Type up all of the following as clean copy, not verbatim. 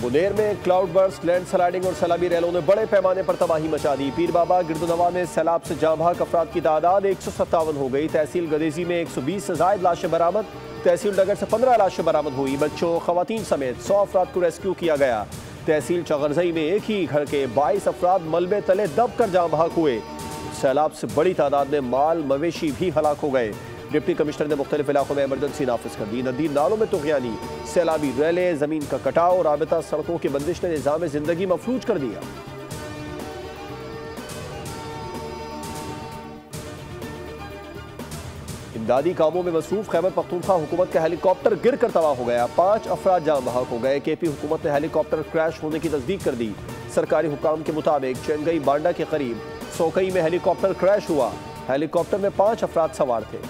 बुनेर में cloud burst, land sliding और सैलाबी रैलों ने बड़े पैमाने पर तबाही मचा दी। पीर बाबा गिरदुनवा में सैलाब से जाँ बहक अफराद की तादाद 157 हो गई। तहसील गदेजी में 120 से जायद लाशें बरामद। तहसील डगर से 15 लाशें बरामद हुई। बच्चों, खवातीन समेत 100 अफराद को रेस्क्यू किया गया। तहसील चगरजई में एक ही घर के 22 अफराद मलबे तले दब कर जाँ बहक हुए। सैलाब से बड़ी तादाद में माल मवेशी भी हलाक हो गए। डिप्टी कमिश्नर ने मुख्तलिफ इलाकों में इमरजेंसी नाफिज कर दी। नदी नालों में तुग़यानी, सैलाबी रैलें, जमीन का कटाव, राबता सड़कों की बंदिश ने निज़ाम जिंदगी मफलूज कर दिया। इमदादी कामों में मसरूफ खैबर पख्तूनख्वा हुकूमत का हेलीकॉप्टर गिर कर तबाह हो गया। 5 अफराद जाँ बहक हो गए। KP हुकूमत ने हेलीकॉप्टर क्रैश होने की तस्दीक कर दी। सरकारी हुकाम के मुताबिक चेंगई बांडा के करीब सोकई में हेलीकॉप्टर क्रैश हुआ। हेलीकॉप्टर में 5 अफराद सवार थे।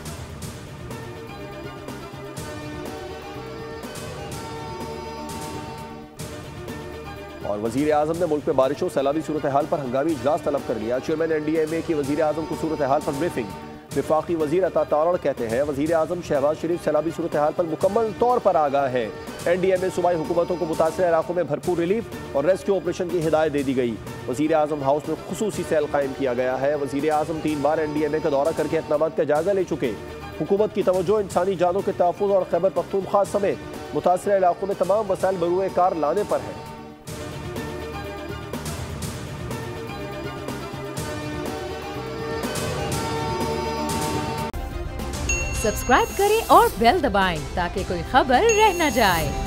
और वजीर आजम ने मुल्क में बारिशों सैलाबी सूरत हाल पर हंगामी इजलास तलब कर लिया। चेयरमैन NDMA की वजीर आजम को सूरत हाल पर ब्रीफिंग। विफाकी वजीर अता तारड़ कहते हैं वजीर आजम शहबाज शरीफ सैलाबी सूरत हाल पर मुकम्मल तौर पर आगाह है। NDMA सूबाई हुकूमतों को मुतासर इलाकों में भरपूर रिलीफ और रेस्क्यू ऑपरेशन की हिदायत दे दी गई। वजीर आजम हाउस में खुसूसी सेल कायम किया गया है। वजीर आजम 3 बार NDMA का दौरा करके इक़दाम का जायजा ले चुके। हुकूमत की तवज्जो इंसानी जानों के तहफ़्फ़ुज़ और खैबर पख्तूनख्वा समेत मुतासर इलाकों में तमाम वसाइल बरूए कार लाने पर है। सब्सक्राइब करें और बेल दबाएं ताकि कोई खबर रह न जाए।